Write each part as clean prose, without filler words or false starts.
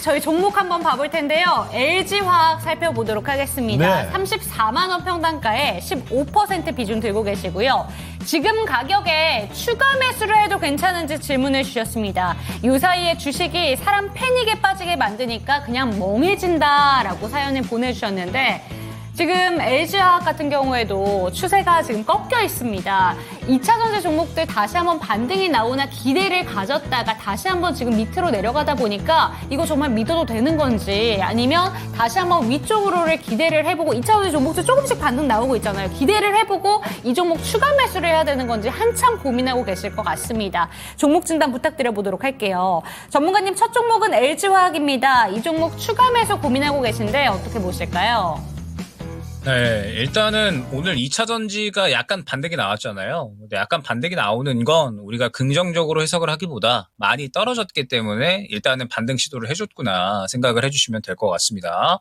저희 종목 한번 봐볼 텐데요. LG화학 살펴보도록 하겠습니다. 네. 34만 원 평단가에 15% 비중 들고 계시고요. 지금 가격에 추가 매수를 해도 괜찮은지 질문을 주셨습니다. 이 사이에 주식이 사람 패닉에 빠지게 만드니까 그냥 멍해진다라고 사연을 보내주셨는데 지금 LG화학 같은 경우에도 추세가 지금 꺾여 있습니다. 2차 전지 종목들 다시 한번 반등이 나오나 기대를 가졌다가 다시 한번 지금 밑으로 내려가다 보니까 이거 정말 믿어도 되는 건지 아니면 다시 한번 위쪽으로를 기대를 해보고 2차 전지 종목들 조금씩 반등 나오고 있잖아요. 기대를 해보고 이 종목 추가 매수를 해야 되는 건지 한참 고민하고 계실 것 같습니다. 종목 진단 부탁드려보도록 할게요. 전문가님 첫 종목은 LG화학입니다. 이 종목 추가 매수 고민하고 계신데 어떻게 보실까요? 네, 일단은 오늘 2차 전지가 약간 반등이 나왔잖아요. 근데 약간 반등이 나오는 건 우리가 긍정적으로 해석을 하기보다 많이 떨어졌기 때문에 일단은 반등 시도를 해줬구나 생각을 해주시면 될 것 같습니다.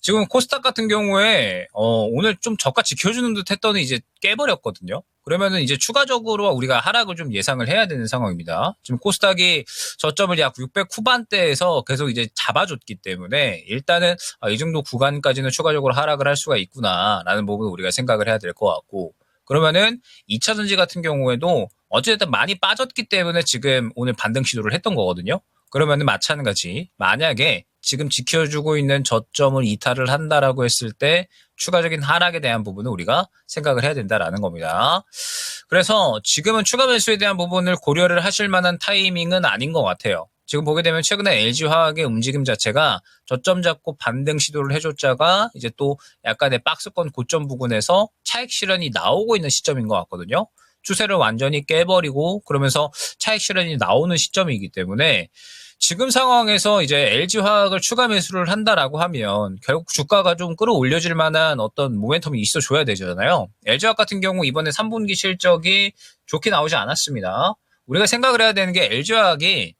지금 코스닥 같은 경우에 오늘 좀 저가 지켜주는 듯 했더니 이제 깨버렸거든요. 그러면은 이제 추가적으로 우리가 하락을 좀 예상을 해야 되는 상황입니다. 지금 코스닥이 저점을 약 600 후반대에서 계속 이제 잡아줬기 때문에 일단은 이 정도 구간까지는 추가적으로 하락을 할 수가 있구나라는 부분을 우리가 생각을 해야 될 것 같고, 그러면은 2차 전지 같은 경우에도 어쨌든 많이 빠졌기 때문에 지금 오늘 반등 시도를 했던 거거든요. 그러면은 마찬가지 만약에 지금 지켜주고 있는 저점을 이탈을 한다라고 했을 때 추가적인 하락에 대한 부분은 우리가 생각을 해야 된다라는 겁니다. 그래서 지금은 추가 매수에 대한 부분을 고려를 하실 만한 타이밍은 아닌 것 같아요. 지금 보게 되면 최근에 LG화학의 움직임 자체가 저점 잡고 반등 시도를 해줬다가 이제 또 약간의 박스권 고점 부근에서 차익 실현이 나오고 있는 시점인 것 같거든요. 추세를 완전히 깨버리고 그러면서 차익 실현이 나오는 시점이기 때문에 지금 상황에서 이제 LG화학을 추가 매수를 한다라고 하면 결국 주가가 좀 끌어올려질 만한 어떤 모멘텀이 있어줘야 되잖아요. LG화학 같은 경우 이번에 3분기 실적이 좋게 나오지 않았습니다. 우리가 생각을 해야 되는 게 LG화학이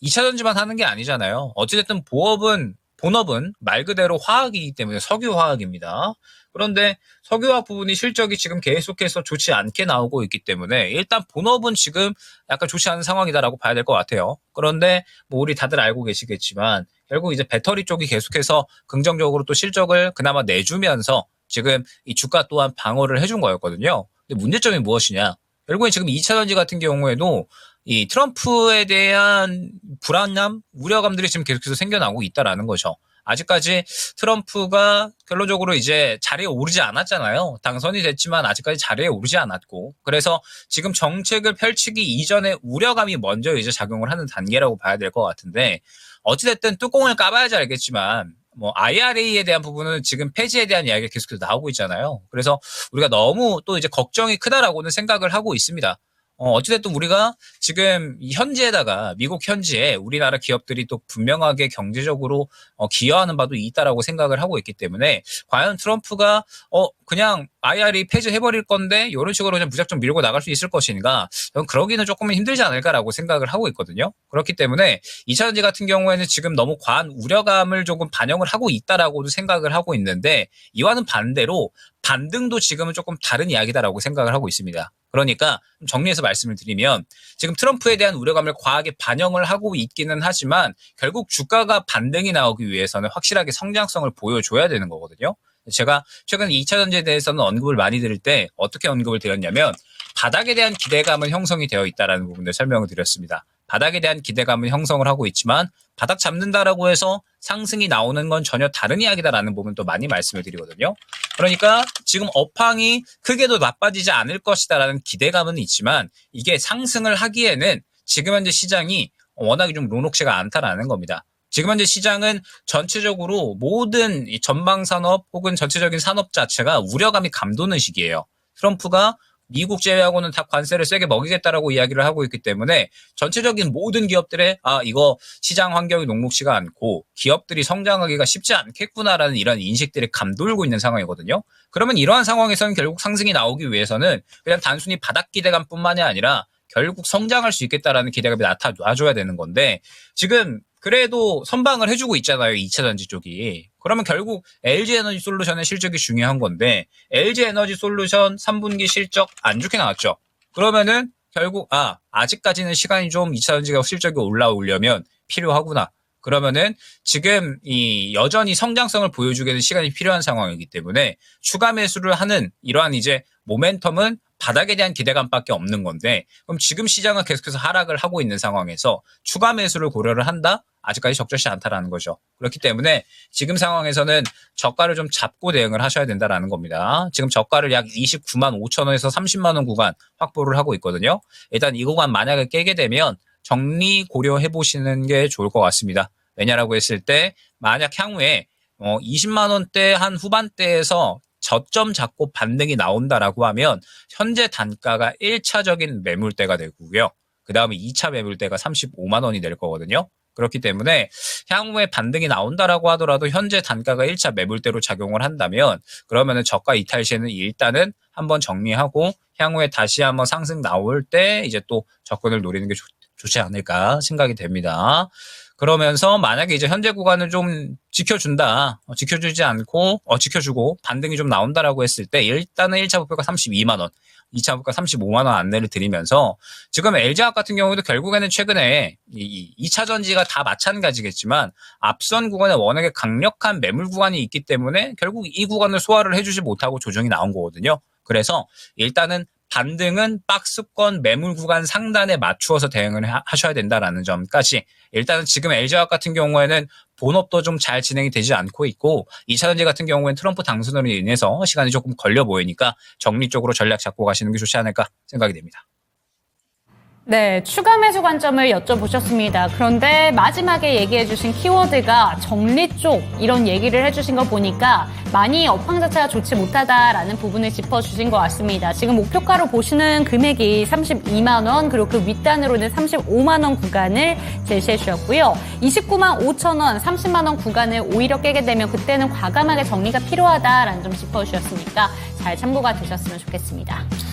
2차 전지만 하는 게 아니잖아요. 어찌됐든 본업은 말 그대로 화학이기 때문에 석유화학입니다. 그런데 석유화학 부분이 실적이 지금 계속해서 좋지 않게 나오고 있기 때문에 일단 본업은 지금 약간 좋지 않은 상황이다라고 봐야 될 것 같아요. 그런데 뭐 우리 다들 알고 계시겠지만 결국 이제 배터리 쪽이 계속해서 긍정적으로 또 실적을 그나마 내주면서 지금 이 주가 또한 방어를 해준 거였거든요. 근데 문제점이 무엇이냐? 결국에 지금 2차 전지 같은 경우에도 이 트럼프에 대한 불안감, 우려감들이 지금 계속해서 생겨나고 있다라는 거죠. 아직까지 트럼프가 결론적으로 이제 자리에 오르지 않았잖아요. 당선이 됐지만 아직까지 자리에 오르지 않았고, 그래서 지금 정책을 펼치기 이전에 우려감이 먼저 이제 작용을 하는 단계라고 봐야 될 것 같은데, 어찌됐든 뚜껑을 까봐야지 알겠지만 뭐 IRA에 대한 부분은 지금 폐지에 대한 이야기가 계속해서 나오고 있잖아요. 그래서 우리가 너무 또 이제 걱정이 크다라고는 생각을 하고 있습니다. 어찌됐든 우리가 지금 현지에다가 미국 현지에 우리나라 기업들이 또 분명하게 경제적으로 기여하는 바도 있다라고 생각을 하고 있기 때문에 과연 트럼프가 그냥 IRA 폐지해버릴 건데 이런 식으로 그냥 무작정 밀고 나갈 수 있을 것인가, 그러기는 조금은 힘들지 않을까라고 생각을 하고 있거든요. 그렇기 때문에 2차 전지 같은 경우에는 지금 너무 과한 우려감을 조금 반영을 하고 있다라고도 생각을 하고 있는데, 이와는 반대로 반등도 지금은 조금 다른 이야기다라고 생각을 하고 있습니다. 그러니까 정리해서 말씀을 드리면 지금 트럼프에 대한 우려감을 과하게 반영을 하고 있기는 하지만 결국 주가가 반등이 나오기 위해서는 확실하게 성장성을 보여줘야 되는 거거든요. 제가 최근 2차 전지에 대해서는 언급을 많이 드릴 때 어떻게 언급을 드렸냐면 바닥에 대한 기대감은 형성이 되어 있다는 부분을 설명을 드렸습니다. 바닥에 대한 기대감은 형성을 하고 있지만 바닥 잡는다라고 해서 상승이 나오는 건 전혀 다른 이야기다라는 부분도 많이 말씀을 드리거든요. 그러니까 지금 업황이 크게도 나빠지지 않을 것이다라는 기대감은 있지만 이게 상승을 하기에는 지금 현재 시장이 워낙에 좀 녹록지가 않다라는 겁니다. 지금 현재 시장은 전체적으로 모든 이 전방산업 혹은 전체적인 산업 자체가 우려감이 감도는 시기예요. 트럼프가 미국 제외하고는 다 관세를 세게 먹이겠다라고 이야기를 하고 있기 때문에 전체적인 모든 기업들의 이거 시장 환경이 녹록지가 않고 기업들이 성장하기가 쉽지 않겠구나라는 이런 인식들이 감돌고 있는 상황이거든요. 그러면 이러한 상황에서는 결국 상승이 나오기 위해서는 그냥 단순히 바닥 기대감뿐만이 아니라 결국 성장할 수 있겠다라는 기대감이 나타나줘야 되는 건데, 지금 그래도 선방을 해주고 있잖아요, 2차 전지 쪽이. 그러면 결국 LG에너지솔루션의 실적이 중요한 건데, LG에너지솔루션 3분기 실적 안 좋게 나왔죠. 그러면은 결국 아직까지는 시간이 좀 2차 전지가 실적이 올라오려면 필요하구나. 그러면은 지금 이 여전히 성장성을 보여주기에는 시간이 필요한 상황이기 때문에 추가 매수를 하는 이러한 이제 모멘텀은 바닥에 대한 기대감밖에 없는 건데, 그럼 지금 시장은 계속해서 하락을 하고 있는 상황에서 추가 매수를 고려를 한다? 아직까지 적절치 않다라는 거죠. 그렇기 때문에 지금 상황에서는 저가를 좀 잡고 대응을 하셔야 된다라는 겁니다. 지금 저가를 약 29만 5천 원에서 30만 원 구간 확보를 하고 있거든요. 일단 이 구간 만약에 깨게 되면 정리 고려해 보시는 게 좋을 것 같습니다. 왜냐라고 했을 때 만약 향후에 20만 원대 한 후반대에서 저점 잡고 반등이 나온다라고 하면 현재 단가가 1차적인 매물대가 되고요. 그 다음에 2차 매물대가 35만 원이 될 거거든요. 그렇기 때문에 향후에 반등이 나온다라고 하더라도 현재 단가가 1차 매물대로 작용을 한다면 그러면은 저가 이탈 시에는 일단은 한번 정리하고 향후에 다시 한번 상승 나올 때 이제 또 접근을 노리는 게 좋지 않을까 생각이 됩니다. 그러면서 만약에 이제 현재 구간을 좀 지켜준다, 지켜주지 않고, 지켜주고 반등이 좀 나온다라고 했을 때 일단은 1차 목표가 32만 원, 2차 목표가 35만 원 안내를 드리면서 지금 LG화학 같은 경우도 결국에는 최근에 이 2차 전지가 다 마찬가지겠지만 앞선 구간에 워낙에 강력한 매물 구간이 있기 때문에 결국 이 구간을 소화를 해주지 못하고 조정이 나온 거거든요. 그래서 일단은 반등은 박스권 매물 구간 상단에 맞추어서 대응을 하셔야 된다라는 점까지, 일단은 지금 LG화학 같은 경우에는 본업도 좀 잘 진행이 되지 않고 있고 2차전지 같은 경우에는 트럼프 당선으로 인해서 시간이 조금 걸려 보이니까 정리 쪽으로 전략 잡고 가시는 게 좋지 않을까 생각이 됩니다. 네, 추가 매수 관점을 여쭤보셨습니다. 그런데 마지막에 얘기해 주신 키워드가 정리 쪽 이런 얘기를 해주신 거 보니까 많이 업황 자체가 좋지 못하다라는 부분을 짚어주신 것 같습니다. 지금 목표가로 보시는 금액이 32만 원, 그리고 그 윗단으로는 35만 원 구간을 제시해 주셨고요. 29만 5천 원, 30만 원 구간을 오히려 깨게 되면 그때는 과감하게 정리가 필요하다라는 점 짚어주셨으니까 잘 참고가 되셨으면 좋겠습니다.